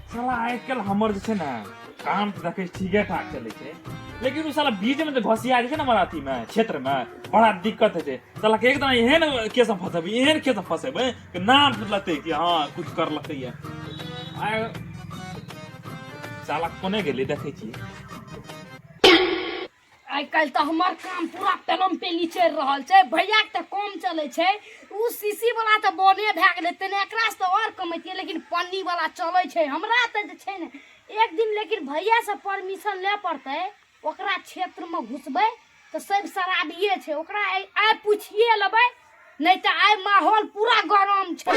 साला आजकल हमर जे छै ना काम तो देखे ठीके ठाक चले छै, लेकिन उ साला बीच में जो घसिया जे छै ना हमारा अथी में क्षेत्र में बड़ा दिक्कत है छै। साला के एकदम एहन केस में फंसेबै, एहन केस में फंसेबै कि नाम लेते कि हाँ कुछ कर लते है। साला कोने गेले देखे छी। आइ काल्हि तो हमार काम पूरा पेलम पेली चल रहल छै, भैया के तो कम चले छै। उ सीसी वाला तो बोने भए गेलै, तने एकरा से तो और कमैतियै, लेकिन पन्नी वाला चले छै। हमरा त जे छै ने एक दिन लेकिन भैया से परमिशन ले पड़तै, ओकरा क्षेत्र में घुसबै तो सब शराबिये छै, ओकरा आइ पूछिए लेबै, नहीं तो आइ माहौल पूरा गरम छै।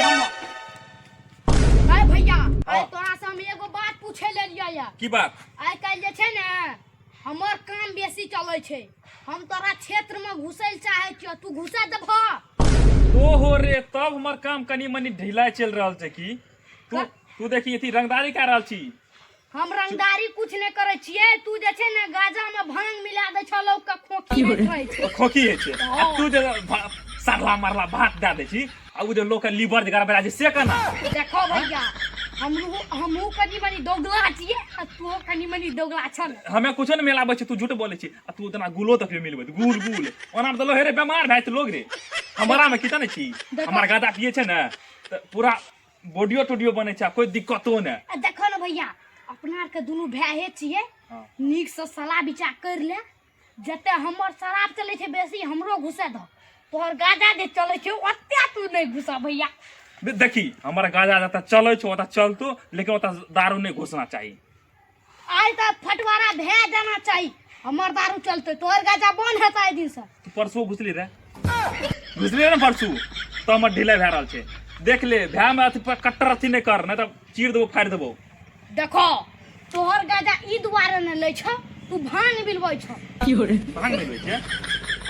आइ भैया आइ तोरा से हम एगो बात पूछे लेलियै या। की बात? आइ काल्हि जे छै ने हमर काम बेसी चलै छै, हम तोरा क्षेत्र में घुसैल चाहे छियो, तू घुसा देबह? ओहो रे, तब हमर काम कनी मनी ढीला चल रहल छै की? तू देखी अथी रंगदारी कर रहल छी। हम रंगदारी कुछ नहीं करे छियै, तू जे छै ने गाजा में भांग मिला दे छ, लोग का खोखी रहै छै। खोखी है छै आ तू जे सरला मारला भात दे दे छी आ उ जे लोग के लीवर जे गड़बड़ा छै से केना? देखो भैया हमहू कनी मनी दोगला छियै आ तू कनी मनी दोगला छ। हमें कुछो नहीं मिलाबै छै, तू झूठ बोले छी आ तू इतना गुलो तक मिलबै गुल गुल ओना तो हे रे बीमार भए छै लोग रे। हमरा में कितना छी, हमर गादा पिए छै ना त पूरा बॉडियो टोडियो बने छै, कोई दिक्कतो नहीं। देखो ना भैया अपना के दुनू भाई छियै, नीक से सलाह विचार कर ले, जते हमर शराब चले छै बेसी हमरो घुसे द, तोहर गाजा जे चले छै ओते तू नहीं घुसा भैया। देखी हमारा गाजा जाता चले छो ओता चलतो, लेकिन ओता दारू नहीं घुसना चाहिए। आज तक फटवारा भे जाना चाहिए, हमर दारू चलते, तोहर गाजा बंद हेता ए दिन से। तू परसों घुसली रे ना परसों, तो हमर ढीला भए रहल छै। देख ले भए में अथी कट्टर अथी नहीं कर, नहीं तो चीर देबो फाड़ देबो। देखो तोहर गाजा ई दुआरे न ले छ, तू भांग बिलबै छ। भांग नहीं छै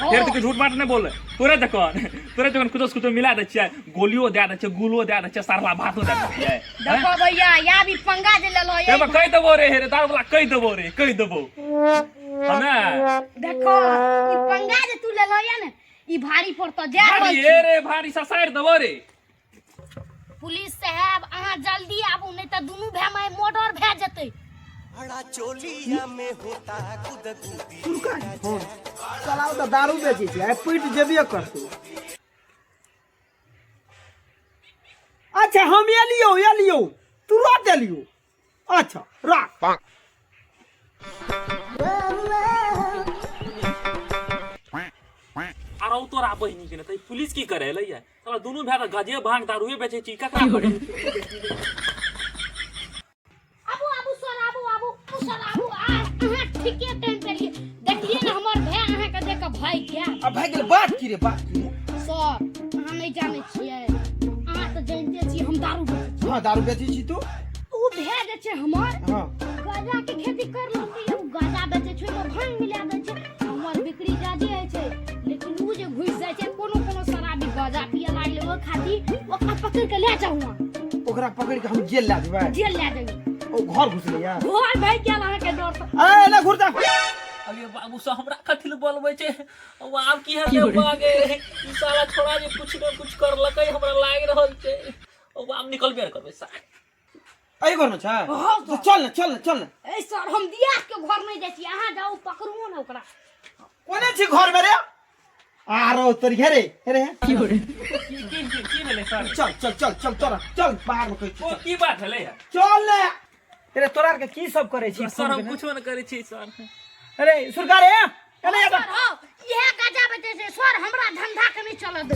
फिर तो झूठ बात नहीं बोल। तोरे जखन कुछ मिला दे छियै, गोलियो दे दे छियै, गुलो दे दे छियै, सरला भातो दे दे छियै। देखो भैया या भी पंगा जे लेलो ये कह देबो रे, हे दारू वाला कह देबो रे, कह देबो हमें। देखो ई पंगा जे तू लेलो या ने ई भारी पड़तो जा रहल भारी रे, भारी ससार देबो रे। पुलिस साहब अहाँ जल्दी आबू, नहीं तो दुनू भाई में मर्डर भे जते। बड़ा चोलिया में होता गुदगुदी। चलाओ तो दारू बेची छै, पीट जेबे करतू। अच्छा हम ये लियो तुरंत लियो। अच्छा रख आरो तोरा बहिनी के न पुलिस की करे ले है? साला दोनों भाई गजे भांग दारूए बेचे छी, ककरा ठीके टाइम पे लिए देखिए ना हमर भाई अहाँ के देख भाई क्या अब भाई गेल बात की रे बात की सर अहाँ नहीं जाने छियै, अहाँ तो जानते छी हम दारू बेचै छी। हां दारू बेची छी तू? उ भाई जे छै हमर हां गाजा के खेती कर लेलकै, उ गाजा बेचै छै तो भांग मिला दै छै, हमर बिक्री जादे होइ छै। लेकिन उ जे घुस जाइ छै कोनो शराबी गाजा पिए लागले ओ खाती ओकरा पकड़ के ले जाऊ, ओकरा पकड़ के हम जेल ला देबै। जेल ले देबै। ओ घर घुसले या घर भाई क्या अहाँ के डर से ए ना घुर जा। अरे बाबू सा हमरा कथिल बोलबै छै, अब आब की हेतै बागे ई साला छोड़ा जे कुछ न कुछ करलकै, हमरा लाग रहल छै अब आब निकलबे करबै सा। आई घर में छै तो चल ना। ए सर हम दिया के घर नहीं जाइ छी, अहाँ जाऊ पकड़ू ना ओकरा। कोने छी घर में रे? आरो तोर घेरे रे की भेलै सर? चल तोरा चल बाहर में कह ओ की बात भेलै है? चल ले। अरे तोरा के की सब करे छी? सर हम कुछो न करै छी सर। अरे सुरकार है अरे सर हो इहे गाजा बेचे छै सर, हमरा धंधा के नहीं चल दे।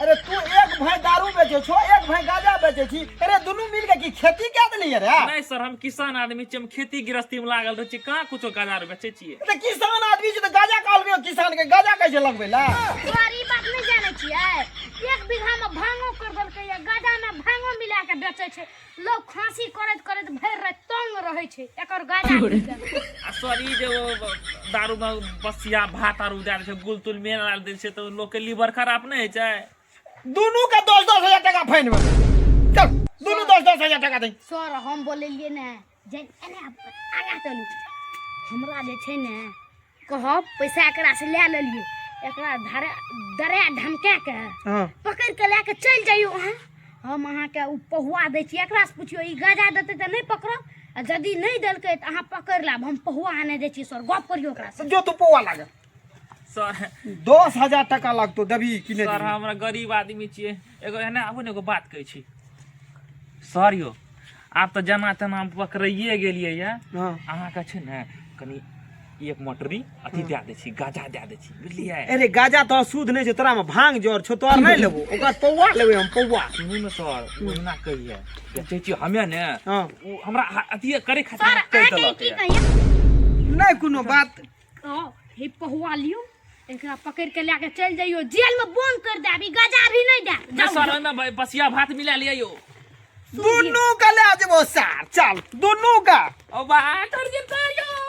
अरे तू एक भाई दारू बेचे छो, एक भाई गाजा बेचे छी, अरे दोनों मिल के की खेती क्या देली रे? नहीं सर हम किसान आदमी छी, हम खेती गृहस्थी में लागल रह छी, कहाँ कुछो गाजा बेचे छियै। तो किसान आदमी छी तो गाजा कहलबे, किसान के गाजा कैसे लगबे ला? सर ई बात नहीं जाने छियै, 1 बीघा में भांगो कर देलकै या, गाजा में भांगो मिला के बेचे छै, लोग खांसी करत भर रात तंग रहे छै एकर गाजा पी। आ सर ई जे दारू में बसिया भात आरू दे दे छै, गुल तुल में डाल दे छै, तो लोग के लीवर खराब नहीं है छै। दोनों का 10,000 टका फाइन में चल, दोनों 10,000 टका दे। सर हम बोलेलिए ने जे एने आगा चलू, हमरा जे छै ने कहब पैसा एकरा से ले लेलिए, एकरा धरे धमका के पकड़ के लेके चल जाइयो अहाँ, हम अहाँके उ पहुआ दै छी, एकरा से पुछियो ई गाजा देतै तऽ नहीं पकड़ब, आ यदि नहीं देलकै तऽ अहाँ पकड़ लेब, हम पहुआ आने दै छी सर, गप करियो ओकरा से। जो तू पौआ लागे सर 10,000 टका लगतो देबी कि सर नहीं? हमरा गरीब आदमी छियै, एगो एने आबू ने एगो बात कहै छी सर यो, आब तऽ जना तना हम पकड़िए गेलियै ये, हाँ। अहाँके छै ने कनि एक मोटरी अथी दए दै छी, गाजा दए दै छी, बुझलियै? अरे गाजा तो सूद नहीं छै, तोरा में भांग जोर छो, तोर नहीं लेबो, ओकर पौआ लेबे हम पौआ। सुनू ने सर, ओना कहिए बेचै छी हमे ने, हाँ। उ हमरा अथी करे सर खातिर कहि अहाँके देलक की ये। कहिए, नहीं कोनो बात। हे पहुआ लियो, एकरा पकड़ के लेके चल जाइयो, जेल में बंद कर देब, ई गाजा भी नहीं दे। ना सर ओहिमे बसिया भात मिला लिया यो। दोनों का ले आ जबो सर, चल दोनों का। ओ बात कर जेता यो।